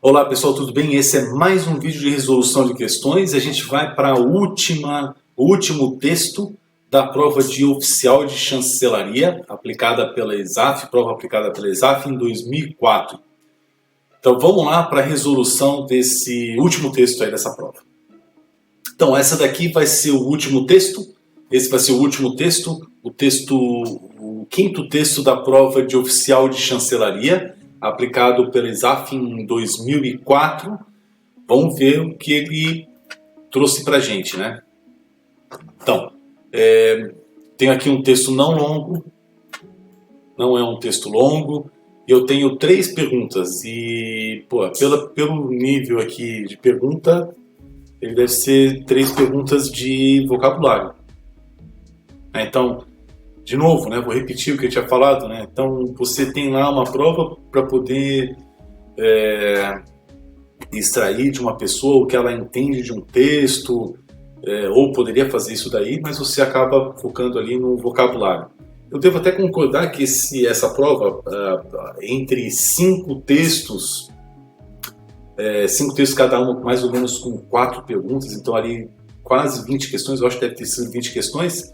Olá pessoal, tudo bem? Esse é mais um vídeo de resolução de questões. A gente vai para o último texto da prova de oficial de chancelaria aplicada pela ESAF, prova aplicada pela ESAF em 2004. Então vamos lá para a resolução desse último texto aí dessa prova. Então essa daqui vai ser o último texto. Esse vai ser o último texto, o quinto texto da prova de oficial de chancelaria aplicado pela ESAF em 2004. Vamos ver o que ele trouxe para a gente, né? Então, tenho aqui um texto não longo, não é um texto longo. Eu tenho 3 perguntas e, pelo nível aqui de pergunta, ele deve ser 3 perguntas de vocabulário. Então, de novo, né, vou repetir o que eu tinha falado, né? Então, você tem lá uma prova para poder extrair de uma pessoa o que ela entende de um texto, ou poderia fazer isso daí, mas você acaba focando ali no vocabulário. Eu devo até concordar que essa prova, entre 5 textos cada um mais ou menos com 4 perguntas, então ali quase 20 questões, eu acho que deve ter sido 20 questões.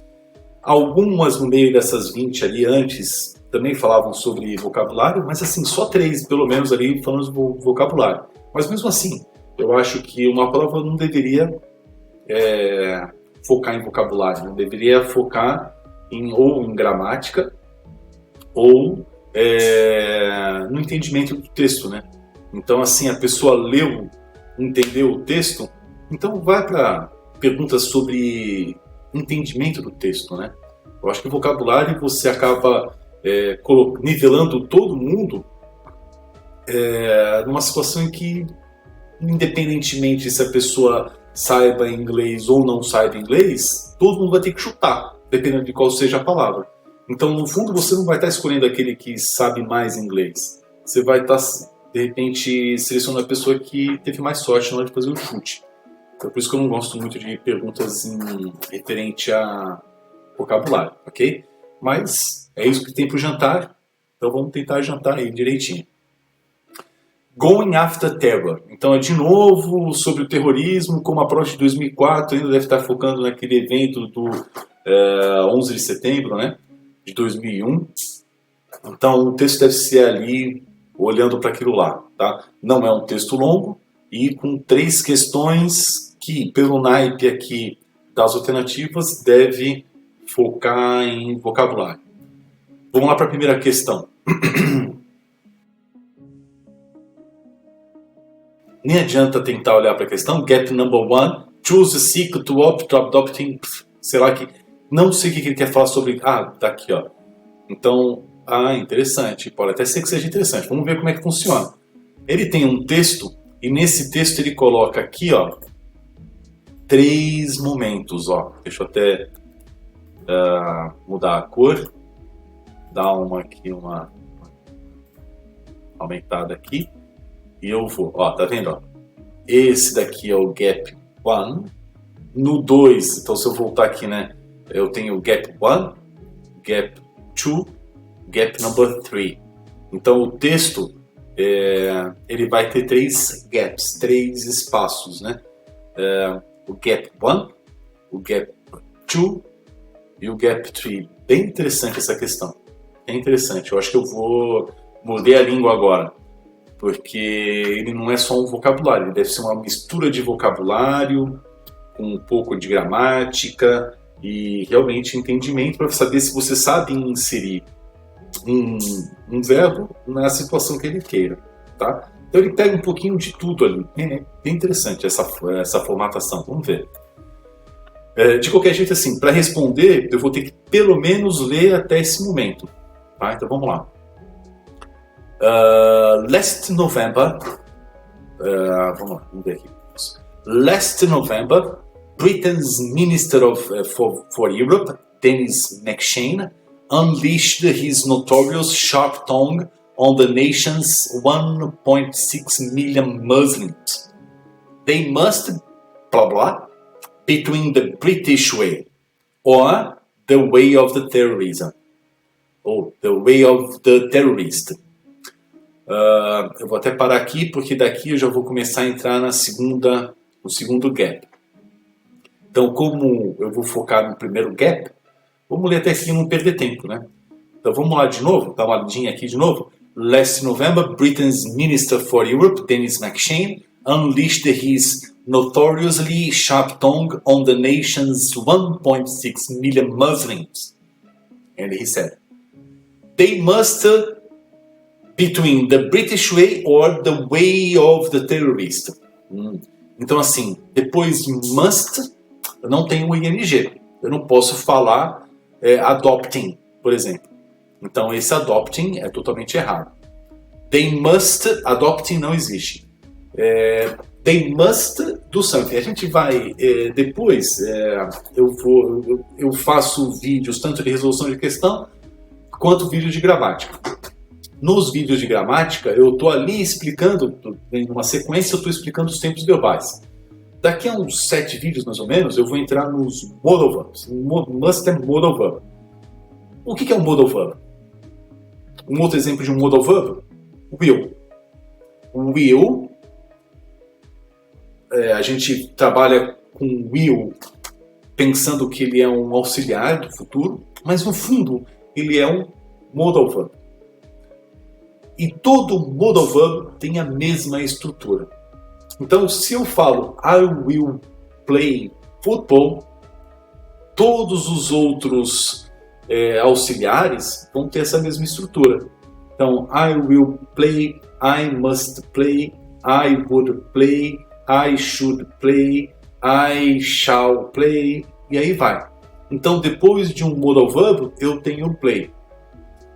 Algumas no meio dessas 20 ali antes também falavam sobre vocabulário, mas assim, só 3 pelo menos ali falando de vocabulário. Mas mesmo assim, eu acho que uma prova não deveria focar em vocabulário, não deveria focar ou em gramática ou no entendimento do texto, né? Então assim, a pessoa leu, entendeu o texto, então vai para perguntas sobre entendimento do texto, né? Eu acho que o vocabulário você acaba nivelando todo mundo numa situação em que, independentemente se a pessoa saiba inglês ou não saiba inglês, todo mundo vai ter que chutar, dependendo de qual seja a palavra. Então, no fundo, você não vai estar escolhendo aquele que sabe mais inglês. Você vai estar, de repente, selecionando a pessoa que teve mais sorte na hora de fazer o chute. Então, por isso que eu não gosto muito de perguntas referente a vocabulário, ok? Mas é isso que tem para o jantar, então vamos tentar jantar aí direitinho. Going After Terror. Então é de novo sobre o terrorismo, como a prova de 2004 ainda deve estar focando naquele evento do 11 de setembro, né, de 2001. Então o texto deve ser ali olhando para aquilo lá, tá? Não é um texto longo e com 3 questões que, pelo naipe aqui das alternativas, deve focar em vocabulário. Vamos lá para a primeira questão. Nem adianta tentar olhar para a questão. Gap number 1. Choose a sequel to adopting. Sei lá que. Não sei o que ele quer falar sobre. Ah, tá aqui, ó. Então, interessante. Pode até ser que seja interessante. Vamos ver como é que funciona. Ele tem um texto e nesse texto ele coloca aqui, ó, 3 momentos, ó. Deixa eu até mudar a cor. Dar uma aumentada aqui. E eu vou, ó, tá vendo, ó? Esse daqui é o gap 1. No 2, então se eu voltar aqui, né? Eu tenho gap 1, gap 2, gap number 3. Então o texto, ele vai ter 3 gaps, 3 espaços, né? O gap 1, o gap 2 e o gap 3. Bem interessante essa questão. Bem interessante. Eu acho que eu vou morder a língua agora. Porque ele não é só um vocabulário, ele deve ser uma mistura de vocabulário, com um pouco de gramática e realmente entendimento para saber se você sabe inserir um verbo na situação que ele queira, tá? Então ele pega um pouquinho de tudo ali. É bem interessante essa formatação, vamos ver. De qualquer jeito, assim, para responder, eu vou ter que pelo menos ler até esse momento, tá? Então vamos lá. Last November, vamos ver aqui. Last November, Britain's Minister for Europe, Denis McShane, unleashed his notorious sharp tongue on the nation's 1.6 million Muslims. They must, blah blah, between the British way or the way of the terrorism, or the way of the terrorist. Eu vou até parar aqui, porque daqui eu já vou começar a entrar no segundo gap. Então, como eu vou focar no primeiro gap, vamos ler até aqui e não perder tempo, né? Então vamos lá de novo, dá uma olhadinha aqui de novo. Last November, Britain's Minister for Europe, Denis McShane, unleashed his notoriously sharp tongue on the nation's 1.6 million Muslims. And he said, they must between the British way or the way of the terrorist. Então assim, depois de must, eu não tenho o ing. Eu não posso falar adopting, por exemplo. Então esse adopting é totalmente errado. They must, adopting não existe. They must do something. A gente vai, depois, eu faço vídeos tanto de resolução de questão, quanto vídeos de gramática. Nos vídeos de gramática, eu estou ali explicando, em uma sequência, eu estou explicando os tempos verbais. Daqui a uns 7 vídeos, mais ou menos, eu vou entrar nos modal verbs. Must é modal verb. O que é um modal verb? Um outro exemplo de um modal verb? Will. Will, a gente trabalha com will pensando que ele é um auxiliar do futuro, mas no fundo ele é um modal verb. E todo modal verb tem a mesma estrutura. Então, se eu falo I will play football, todos os outros auxiliares vão ter essa mesma estrutura. Então, I will play, I must play, I would play, I should play, I shall play, e aí vai. Então, depois de um modal verb, eu tenho um play.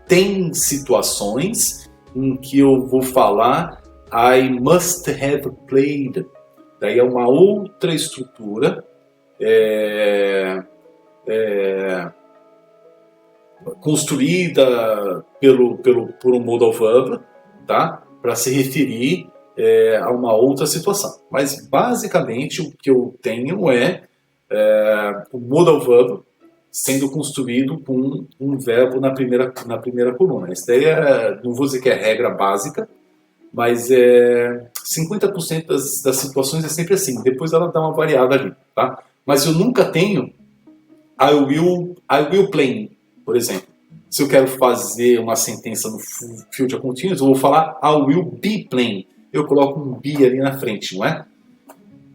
Tem situações em que eu vou falar I must have played. Daí é uma outra estrutura construída por um modal verb, tá? Para se referir a uma outra situação. Mas basicamente o que eu tenho é o modal verb sendo construído com um verbo na primeira coluna. Essa daí não vou dizer que é regra básica, mas 50% das situações é sempre assim. Depois ela dá uma variada ali, tá? Mas eu nunca tenho I will play, por exemplo. Se eu quero fazer uma sentença no future continuous, eu vou falar I will be playing. Eu coloco um be ali na frente, não é?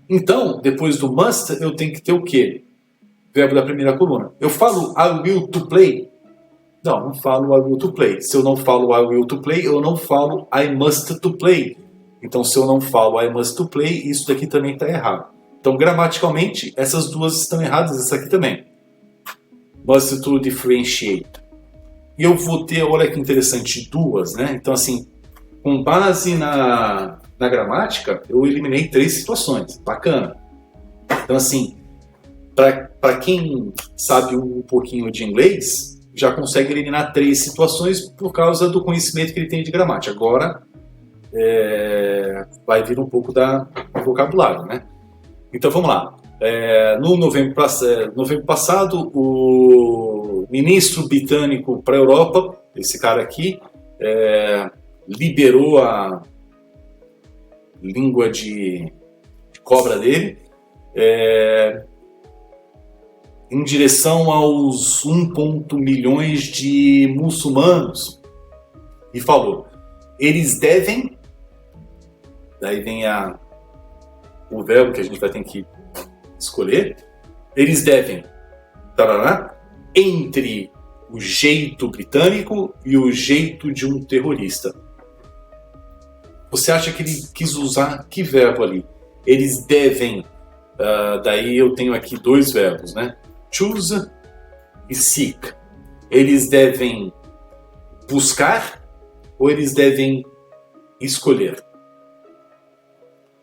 Então, depois do must, eu tenho que ter o quê? Verbo da primeira coluna. Eu falo I will to play? Não falo I will to play. Se eu não falo I will to play, eu não falo I must to play. Então, se eu não falo I must to play, isso daqui também está errado. Então, gramaticalmente, essas duas estão erradas, essa aqui também. Must to differentiate. E eu vou ter, olha que interessante, duas, né? Então, assim, com base na gramática, eu eliminei 3 situações. Bacana. Então, assim, para quem sabe um pouquinho de inglês, já consegue eliminar 3 situações por causa do conhecimento que ele tem de gramática. Agora, vai vir um pouco do vocabulário, né? Então, vamos lá. No novembro passado, o ministro britânico para a Europa, esse cara aqui, liberou a língua de cobra dele em direção aos 1 milhões de muçulmanos e falou, eles devem, daí vem o verbo que a gente vai ter que escolher, eles devem, tarará, entre o jeito britânico e o jeito de um terrorista. Você acha que ele quis usar que verbo ali? Eles devem, daí eu tenho aqui 2 verbos, né? Choose e seek. Eles devem buscar ou eles devem escolher?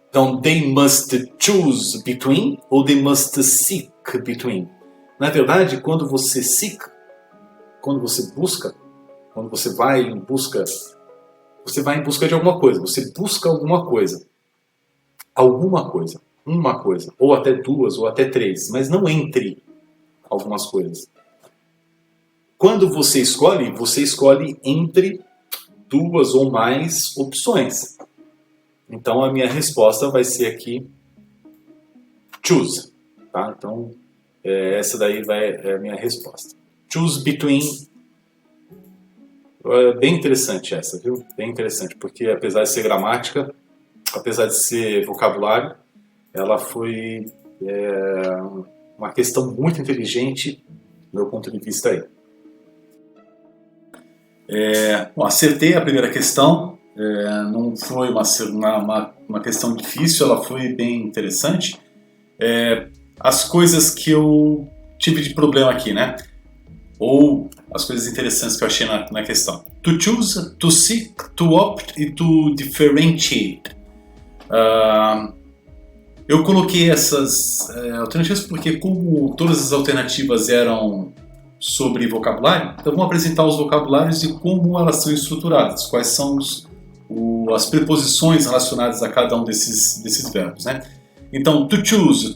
Então, they must choose between ou they must seek between. Na verdade, quando você seek, quando você busca, quando você vai em busca de alguma coisa. Você busca alguma coisa. Alguma coisa. Uma coisa. Ou até 2, ou até 3. Mas não entre algumas coisas. Quando você escolhe entre 2 ou mais opções. Então a minha resposta vai ser aqui choose. Tá? Então essa daí é a minha resposta. Choose between. Bem interessante essa, viu? Bem interessante, porque apesar de ser gramática, apesar de ser vocabulário, ela foi uma questão muito inteligente do meu ponto de vista aí. Bom, acertei a primeira questão, não foi uma questão difícil, ela foi bem interessante. As coisas que eu tive de problema aqui, né? Ou as coisas interessantes que eu achei na questão. To choose, to seek, to opt e to differentiate. Eu coloquei essas alternativas porque, como todas as alternativas eram sobre vocabulário, então vamos apresentar os vocabulários e como elas são estruturadas, quais são as preposições relacionadas a cada um desses verbos, né? Então, to choose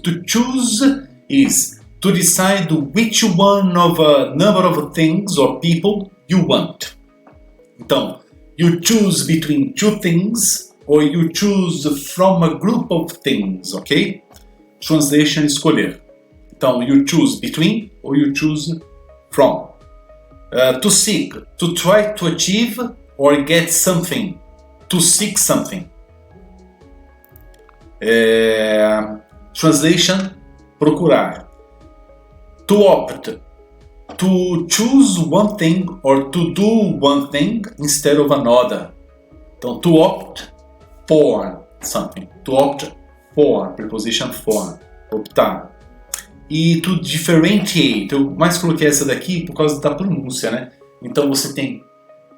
is to decide which one of a number of things or people you want. Então, you choose between two things or you choose from a group of things, ok? Translation, escolher. Então, you choose between or you choose from. To seek, to try to achieve or get something. To seek something. Translation, procurar. To opt, to choose one thing or to do one thing instead of another. Então, to opt for something. To opt for, preposition for, optar. E to differentiate, eu mais coloquei essa daqui por causa da pronúncia, né? Então você tem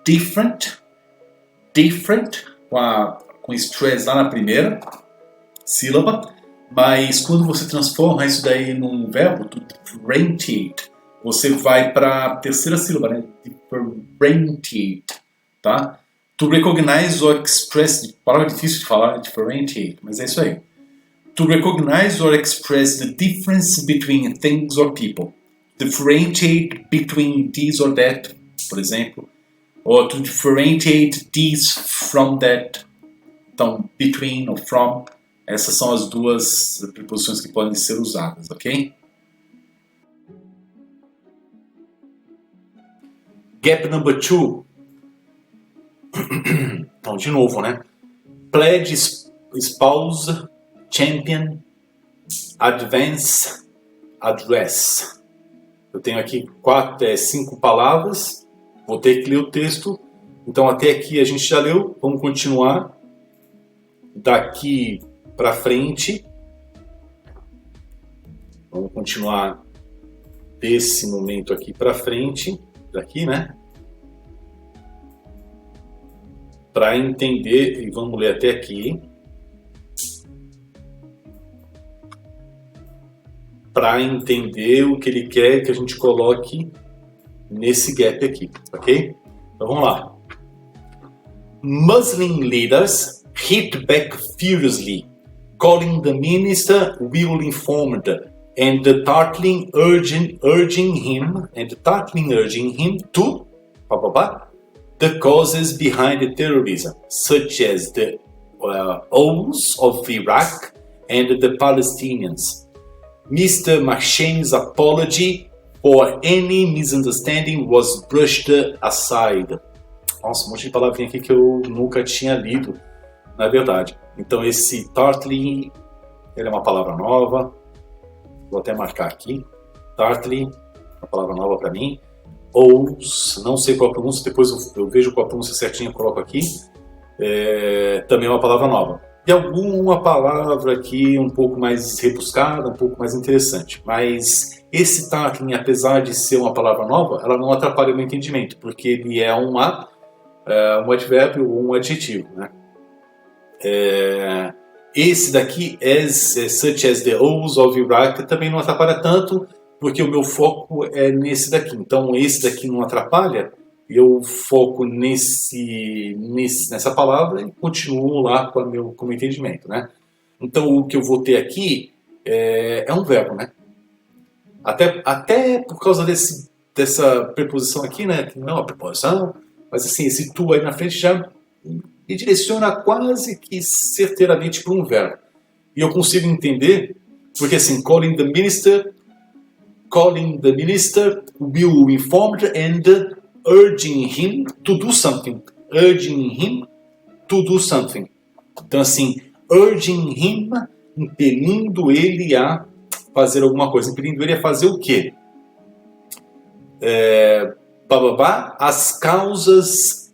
different, com stress lá na primeira sílaba, mas quando você transforma isso daí num verbo, to differentiate, você vai para a terceira sílaba, né? Differentiate, tá? To recognize or express, palavra difícil de falar, differentiate, mas é isso aí. To recognize or express the difference between things or people. Differentiate between this or that, por exemplo. Or to differentiate this from that. Então, between ou from, essas são as duas preposições que podem ser usadas, ok? Gap number 2. Então, de novo, né? Pledge, espouse, champion, advance, address. Eu tenho aqui 5 palavras. Vou ter que ler o texto. Então até aqui a gente já leu. Vamos continuar daqui para frente. Vamos continuar desse momento aqui para frente. Daqui, né? Para entender, e vamos ler até aqui. Para entender o que ele quer que a gente coloque nesse gap aqui, ok? Então vamos lá. Muslim leaders hit back furiously, calling the minister ill-informed and tartling urging him to the causes behind the terrorism, such as the oaths of Iraq and the Palestinians. Mr. McShane's apology for any misunderstanding was brushed aside. Nossa, um monte de palavrinha aqui que eu nunca tinha lido, na verdade. Então esse tartling, ele é uma palavra nova. Vou até marcar aqui. Tartling, uma palavra nova para mim. Ou, não sei qual a pronúncia, depois eu vejo qual a pronúncia certinha e coloco aqui. Também é uma palavra nova. E alguma palavra aqui um pouco mais rebuscada, um pouco mais interessante. Mas esse tartling, apesar de ser uma palavra nova, ela não atrapalha o meu entendimento, porque ele é um advérbio ou um adjetivo, né? Esse daqui, such as the oaths of Iraq, também não atrapalha tanto, porque o meu foco é nesse daqui. Então esse daqui não atrapalha, eu foco nessa palavra e continuo lá com o meu entendimento, né? Então o que eu vou ter aqui é um verbo, né? Até por causa dessa preposição aqui, né? Que não é uma preposição, Mas assim, esse to aí na frente já me direciona quase que certeiramente para um verbo. E eu consigo entender, porque assim, calling the minister will inform and urging him to do something. Urging him to do something. Então assim, urging him, impelindo ele a fazer alguma coisa. Impelindo ele a fazer o quê? As causas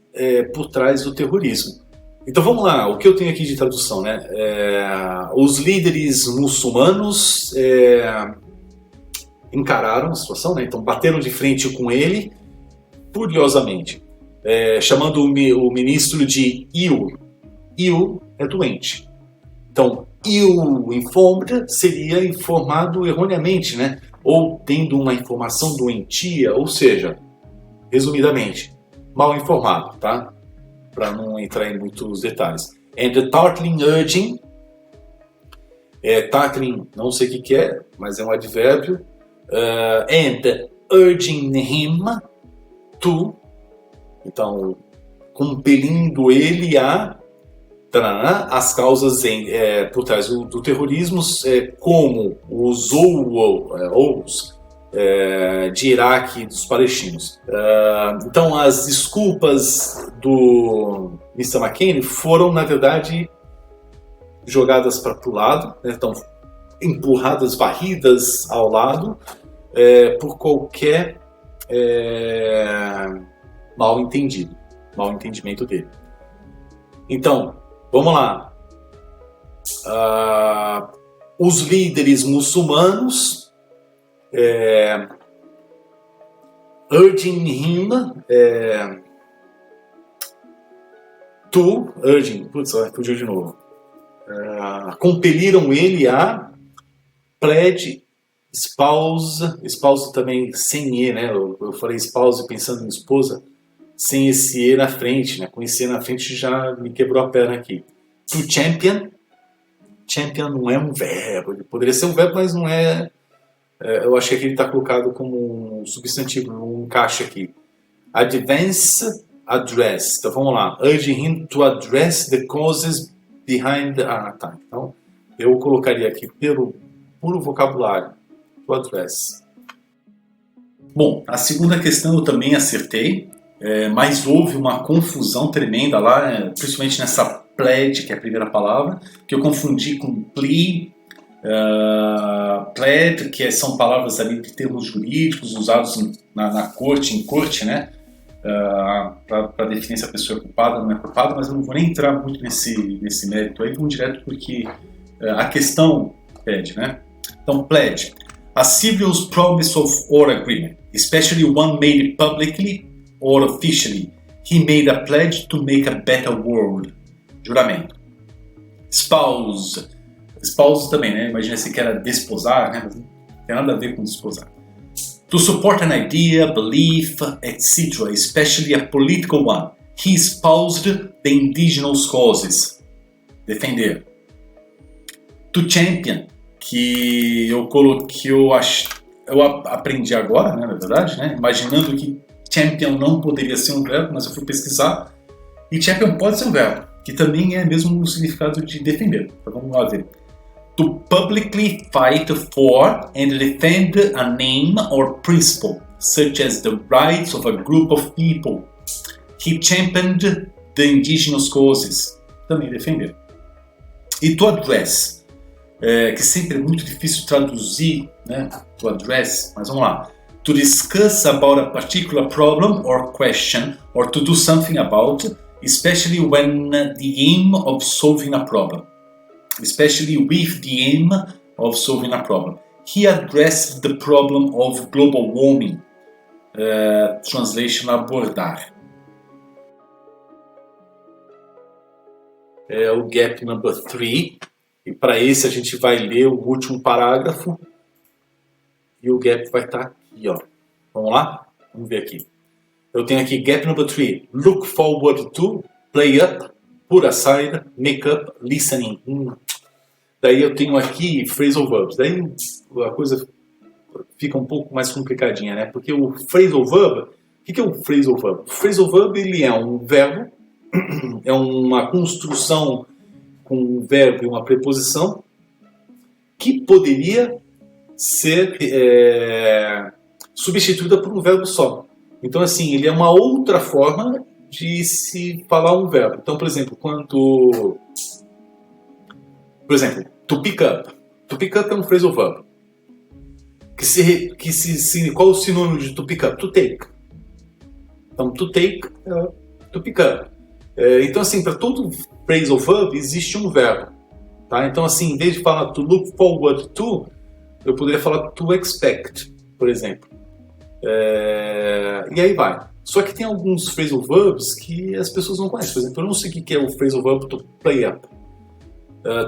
por trás do terrorismo. Então vamos lá, o que eu tenho aqui de tradução, né? Os líderes muçulmanos encararam a situação, né? Então bateram de frente com ele furiosamente, chamando o ministro de ill. Ill é doente. Então, ill-informed seria informado erroneamente, né? Ou tendo uma informação doentia, ou seja, resumidamente, mal informado, tá? Para não entrar em muitos detalhes. And the startling urging, startling, não sei o que é, mas é um advérbio. And urging him to, então, compelindo ele a as causas por trás do terrorismo, como os OUs de Iraque dos palestinos. Então, as desculpas do Mr. McCain foram, na verdade, jogadas para o lado, né? Então, empurradas, varridas ao lado, por qualquer mal entendimento dele. Então, vamos lá. Os líderes muçulmanos urging him to urging, fugiu de novo. Compeliram ele a pledge spouse também sem e, né? Eu falei spouse pensando em esposa, sem esse e na frente, né? Com esse e na frente já me quebrou a perna aqui. To champion não é um verbo, ele poderia ser um verbo, mas não é. Eu acho que aqui ele está colocado como um substantivo, um encaixe aqui. Advance address. Então vamos lá. Urging him to address the causes behind. Tá. Então eu colocaria aqui pelo puro vocabulário. To address. Bom, a segunda questão eu também acertei, mas houve uma confusão tremenda lá, principalmente nessa pledge, que é a primeira palavra, que eu confundi com plea. Pled, que são palavras ali de termos jurídicos usados na corte, em corte, né? Para definir se a pessoa é culpada ou não é culpada, mas eu não vou nem entrar muito nesse mérito aí, vamos direto porque a questão pede, né? Então, pledge. A civil promise of or agreement, especially one made publicly or officially. He made a pledge to make a better world. Juramento. Spouse. Spouse também, né? Imagina se quer desposar, né? Não tem nada a ver com desposar. To support an idea, belief, etc., especially a political one. He espoused the indigenous causes. Defender. To champion, que eu aprendi agora, né, na verdade, né? Imaginando que champion não poderia ser um verbo, mas eu fui pesquisar. E champion pode ser um verbo, que também é mesmo o significado de defender. Então vamos lá ver. To publicly fight for and defend a name or principle, such as the rights of a group of people. He championed the indigenous causes. Também defender. E to address, que sempre é muito difícil traduzir, né? To address, mas vamos lá. To discuss about a particular problem or question, or to do something about, especially when the aim of solving a problem. Especially with the aim of solving a problem. He addressed the problem of global warming. Translation, abordar. É o gap number 3. E para esse a gente vai ler o último parágrafo. E o gap vai estar aqui, ó. Vamos lá? Vamos ver aqui. Eu tenho aqui gap number 3. Look forward to, play up, put aside, make up, listening. Daí eu tenho aqui phrasal verbs. Daí a coisa fica um pouco mais complicadinha, né? Porque o phrasal verb O que é o phrasal verb? O phrasal verb ele é um verbo, é uma construção com um verbo e uma preposição que poderia ser substituída por um verbo só. Então, assim, ele é uma outra forma de se falar um verbo. Então, por exemplo, to pick up. To pick up é um phrasal verb. Qual é o sinônimo de to pick up? To take. Então, to take é to pick up. Então, assim, para todo phrasal verb existe um verbo. Tá? Então, assim, em vez de falar to look forward to, eu poderia falar to expect, por exemplo. E aí vai. Só que tem alguns phrasal verbs que as pessoas não conhecem. Por exemplo, eu não sei o que é o phrasal verb to play up.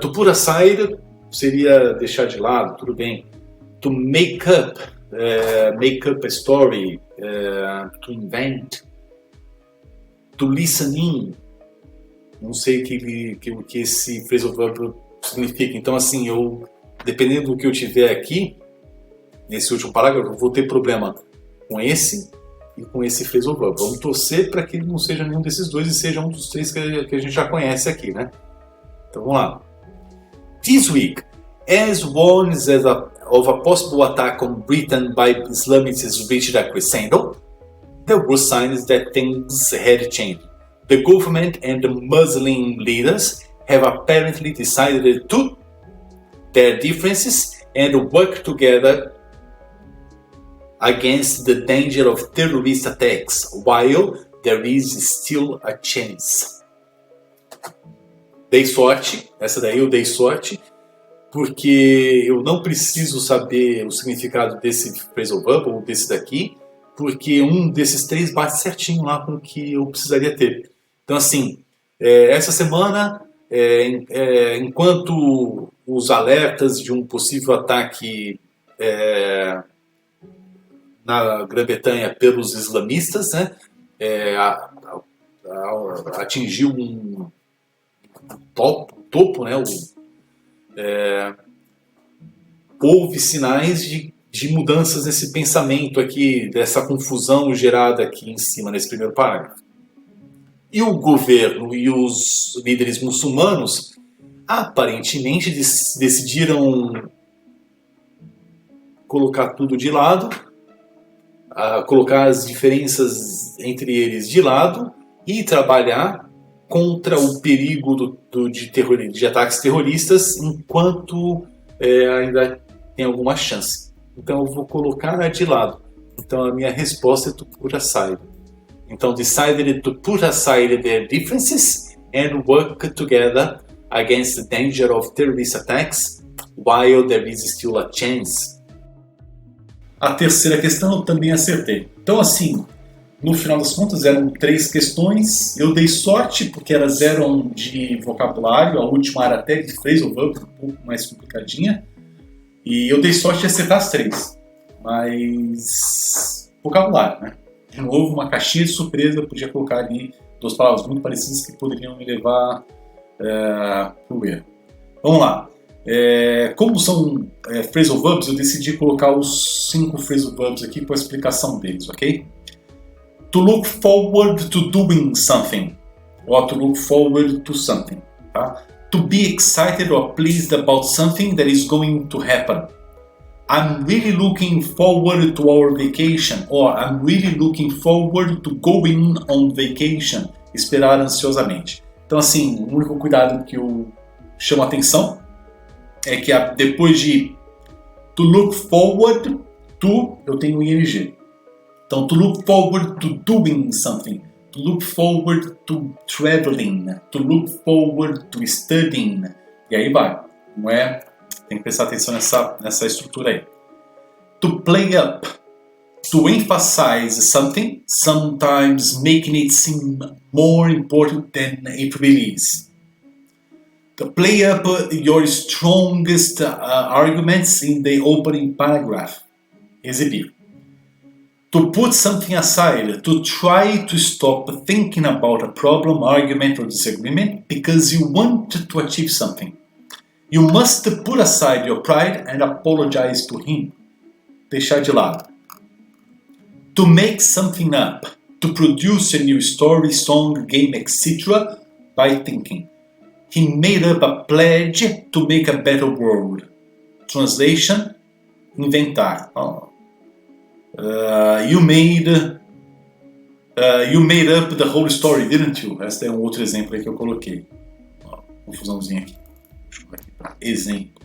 To put aside seria deixar de lado, tudo bem. To make up a story, to invent, to listen in. Não sei o que esse phrasal verb significa. Então, assim, dependendo do que eu tiver aqui, nesse último parágrafo, eu vou ter problema com esse e com esse phrasal verb. Vamos torcer para que ele não seja nenhum desses dois e seja um dos três que a gente já conhece aqui, né? Então, vamos lá. This week, as warnings of a possible attack on Britain by Islamists reached a crescendo, there were signs that things had changed. The government and the Muslim leaders have apparently decided to their differences and work together against the danger of terrorist attacks, while there is still a chance. Dei sorte, essa daí eu dei sorte, porque eu não preciso saber o significado desse phrasal verb ou desse daqui, porque um desses três bate certinho lá com o que eu precisaria ter. Então, assim, essa semana, enquanto os alertas de um possível ataque na Grã-Bretanha pelos islamistas, né, atingiu um topo, né, houve sinais de mudanças nesse pensamento aqui, dessa confusão gerada aqui em cima, nesse primeiro parágrafo. E o governo e os líderes muçulmanos aparentemente decidiram colocar tudo de lado, colocar as diferenças entre eles de lado e trabalhar contra o perigo de ataques terroristas enquanto ainda tem alguma chance. Então eu vou colocar de lado. Então a minha resposta é to put aside. Então decided to put aside their differences and work together against the danger of terrorist attacks while there is still a chance. A terceira questão eu também acertei. Então assim, no final das contas eram 3 questões, eu dei sorte porque elas eram de vocabulário, a última era até de phrasal verb, um pouco mais complicadinha, e eu dei sorte de acertar as 3, mas vocabulário, né? De novo, uma caixinha de surpresa, eu podia colocar ali 2 palavras muito parecidas que poderiam me levar para o erro. Vamos lá. Como são phrasal verbs, eu decidi colocar os 5 phrasal verbs aqui com a explicação deles, ok? To look forward to doing something, or to look forward to something. Tá? To be excited or pleased about something that is going to happen. I'm really looking forward to our vacation, or I'm really looking forward to going on vacation. Esperar ansiosamente. Então, assim, o único cuidado que eu chamo a atenção é que depois de to look forward to, eu tenho o ing. Então, to look forward to doing something, to look forward to traveling, to look forward to studying. E aí vai, não é? Tem que prestar atenção nessa estrutura aí. To play up, to emphasize something, sometimes making it seem more important than it really is. To play up your strongest arguments in the opening paragraph. Exibir. To put something aside, to try to stop thinking about a problem, argument or disagreement because you want to achieve something. You must put aside your pride and apologize to him. Deixar de lado. to make something up, to produce a new story, song, game, etc. by thinking. He made up a pledge to make a better world. Translation, inventar. You made up the whole story, didn't you? Esse é um outro exemplo aí que eu coloquei. Confusãozinha aqui. Deixa eu ver aqui para exemplo.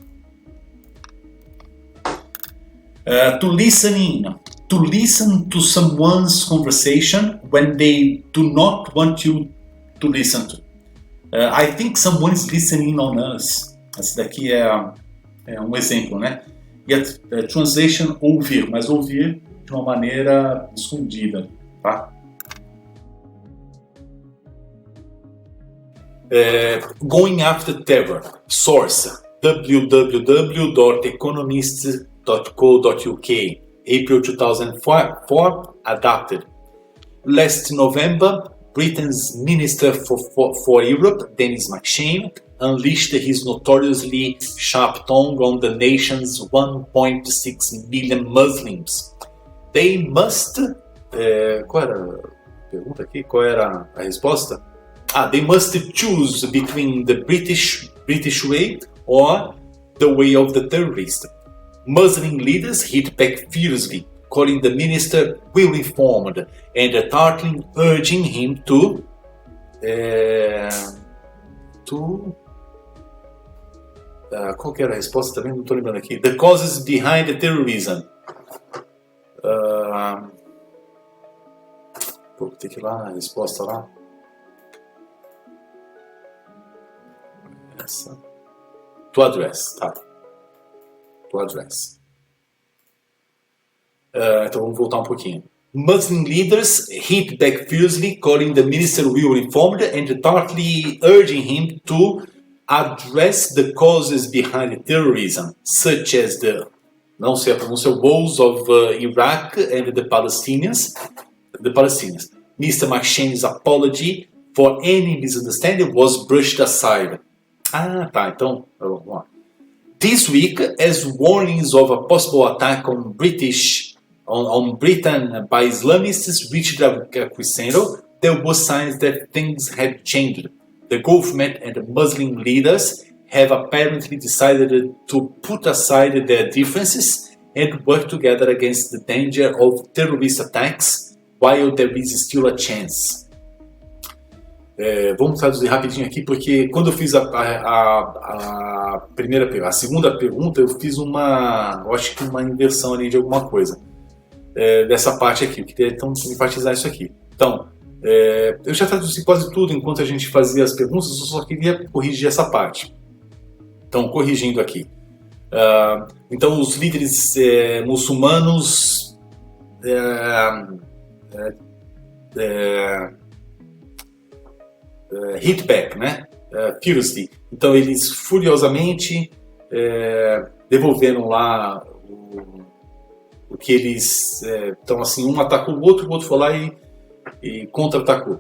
To listen to someone's conversation when they do not want you to listen to. I think someone is listening on us. Esse daqui é um exemplo, né? E a translation, ouvir, mas ouvir de uma maneira escondida, tá? Going after terror. Source: www.economist.co.uk, April 2004, adapted. Last November, Britain's Minister for Europe, Denis McShane, unleashed his notoriously sharp tongue on the nation's 1.6 million Muslims. They must... qual era a pergunta aqui? Qual era a resposta? They must choose between the British way or the way of the terrorist. Muslim leaders hit back fiercely, calling the minister well-informed and tartly urging him to qual que era a resposta também? Não estou lembrando aqui. The causes behind the terrorism. Tem que ir lá na resposta lá. Essa. To address, tá. To address. Então vamos voltar um pouquinho. Muslim leaders hit back fiercely, calling the minister well-informed and tartly urging him to address the causes behind terrorism, such as the, não sei a pronúncia, woes of Iraq and the Palestinians. Mr. McShane's apology for any misunderstanding was brushed aside. Tá, então, vamos lá. This week, as warnings of a possible attack on Britain by Islamists reached a crescendo, there were signs that things had changed. The government and the Muslim leaders have apparently decided to put aside their differences and work together against the danger of terrorist attacks while there is still a chance. Vamos traduzir rapidinho aqui, porque quando eu fiz a segunda pergunta, eu fiz eu acho que uma inversão ali de alguma coisa. Dessa parte aqui, eu queria então enfatizar isso aqui. Então, eu já traduzi quase tudo enquanto a gente fazia as perguntas, eu só queria corrigir essa parte. Então, corrigindo aqui. Então, os líderes muçulmanos hit back, né? Furiously. Então, eles furiosamente devolveram lá o que eles... então, assim, um atacou o outro foi lá e contra-atacou.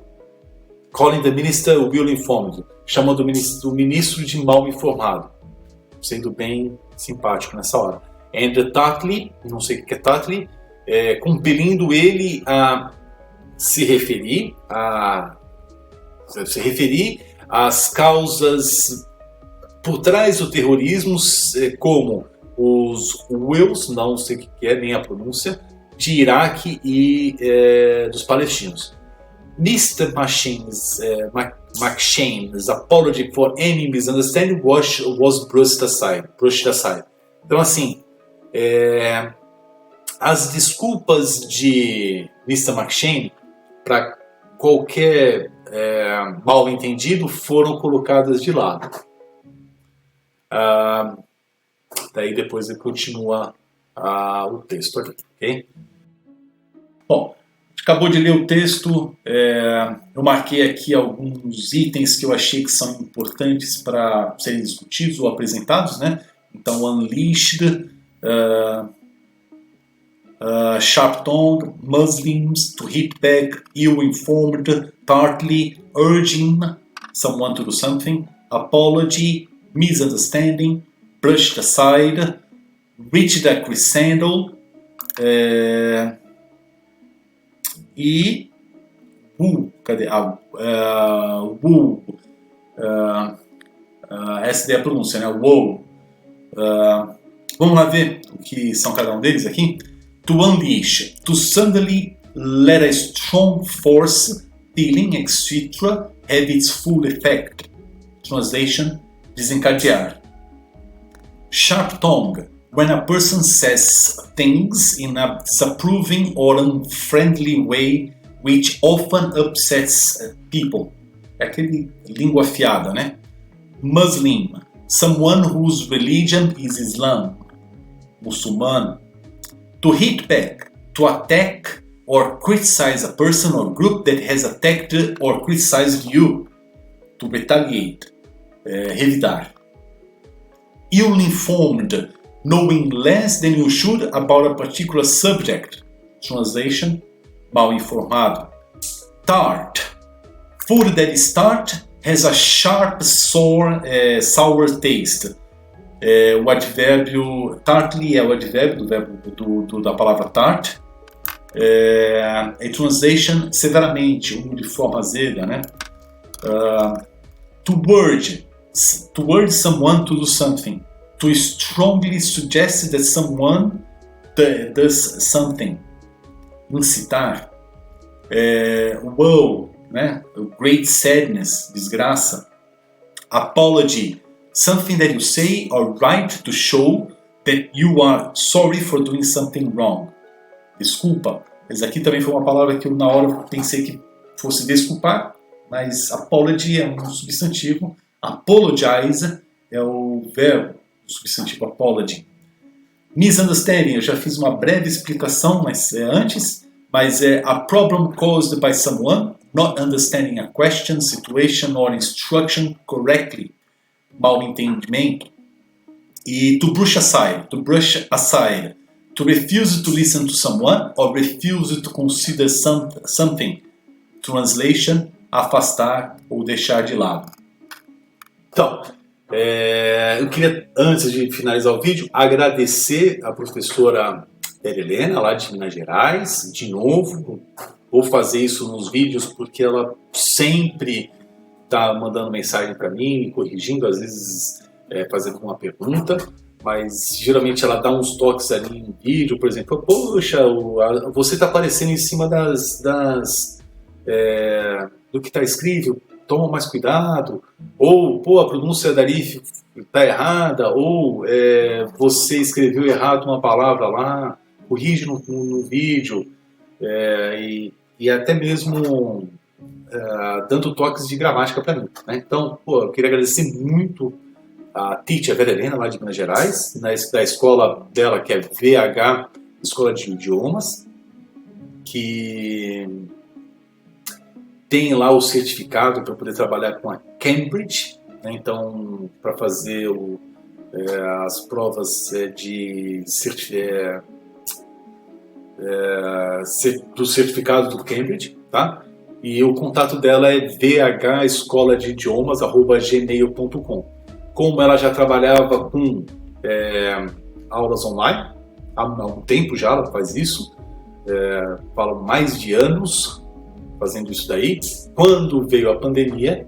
Calling the minister well-informed, chamando o ministro de mal informado, sendo bem simpático nessa hora. And tartly, não sei o que é tartly, compelindo ele a se referir às causas por trás do terrorismo, como os Wills, não sei o que é, nem a pronúncia, de Iraque e dos palestinos. Mr. McShane's apology for any misunderstanding was brushed aside. Então, assim, as desculpas de Mr. McShane para qualquer mal entendido foram colocadas de lado. Daí depois ele continua o texto aqui, ok? Bom, acabou de ler o texto, eu marquei aqui alguns itens que eu achei que são importantes para serem discutidos ou apresentados, né? Então, unleashed, sharp tongue, Muslims to hit back, ill-informed, tartly, urging someone to do something, apology, misunderstanding, brushed aside, reached a crescendo, e who, cadê? Who, essa é a pronúncia, né? Wow. Vamos lá ver o que são cada um deles aqui. To unleash, to suddenly let a strong force, feeling, etc. have its full effect. Translation, desencadear. Sharp tongue, when a person says things in a disapproving or unfriendly way which often upsets people. É aquele língua afiada, né? Muslim, someone whose religion is Islam. Muçulmano. To hit back, to attack or criticize a person or group that has attacked or criticized you. To retaliate, revidar. Ill-informed, knowing less than you should about a particular subject. Translation, mal informado. Tart, food that is tart has a sharp, sour taste. O advérbio tartly é o advérbio da palavra tart. A translation, severamente, de forma azeda, né? To urge someone to do something. To strongly suggest that someone does something. Incitar. Woe, né? Great sadness, desgraça. Apology, something that you say or write to show that you are sorry for doing something wrong. Desculpa. Mas aqui também foi uma palavra que eu na hora pensei que fosse desculpar, mas apology é um substantivo, apologize é o verbo, o substantivo apology. Misunderstanding, eu já fiz uma breve explicação antes, mas é a problem caused by someone not understanding a question, situation or instruction correctly. Mal entendimento. E to brush aside, to refuse to listen to someone or refuse to consider something. Translation, afastar ou deixar de lado. Então, eu queria, antes de finalizar o vídeo, agradecer a professora Helena, lá de Minas Gerais, de novo. Vou fazer isso nos vídeos porque ela sempre está mandando mensagem para mim, me corrigindo, às vezes fazendo uma pergunta, mas geralmente ela dá uns toques ali no vídeo, por exemplo, poxa, você está aparecendo em cima do que está escrito, toma mais cuidado, ou pô, a pronúncia da Arif está errada, ou você escreveu errado uma palavra lá, corrige no vídeo, e até mesmo dando toques de gramática para mim, né? Então, pô, eu queria agradecer muito a Teacher Vera Helena, lá de Minas Gerais, da escola dela, que é VH, Escola de Idiomas, que tem lá o certificado para poder trabalhar com a Cambridge, né? Então, para fazer as provas do certificado do Cambridge, tá? E o contato dela é vhescoladidiomas@gmail.com. Como ela já trabalhava com aulas online, há um tempo já ela faz isso, fala mais de anos fazendo isso daí. Quando veio a pandemia,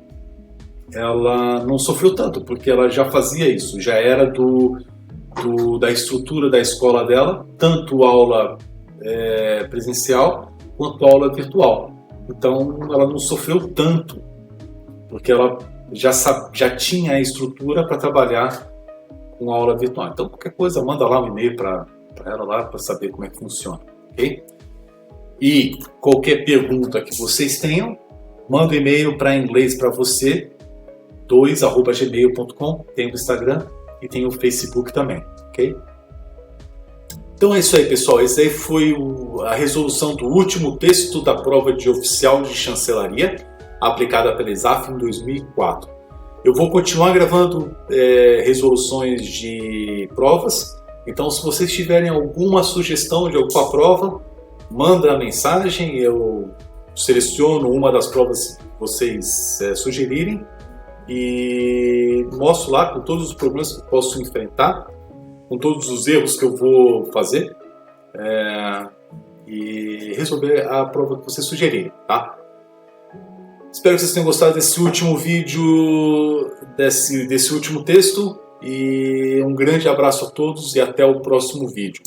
ela não sofreu tanto, porque ela já fazia isso, já era da estrutura da escola dela, tanto aula presencial quanto aula virtual. Então ela não sofreu tanto, porque ela já tinha a estrutura para trabalhar com aula virtual. Então qualquer coisa, manda lá um e-mail para ela lá para saber como é que funciona, ok? E qualquer pergunta que vocês tenham, manda um e-mail para inglês para você 2@gmail.com. Tem o Instagram e tem o Facebook também, ok? Então é isso aí, pessoal. Esse aí foi a resolução do último texto da prova de oficial de chancelaria aplicada pela ESAF em 2004. Eu vou continuar gravando resoluções de provas. Então, se vocês tiverem alguma sugestão de alguma prova, manda a mensagem. Eu seleciono uma das provas que vocês sugerirem e mostro lá com todos os problemas que eu posso enfrentar, com todos os erros que eu vou fazer, e resolver a prova que vocês sugerirem, tá? Espero que vocês tenham gostado desse último vídeo, desse último texto, e um grande abraço a todos e até o próximo vídeo.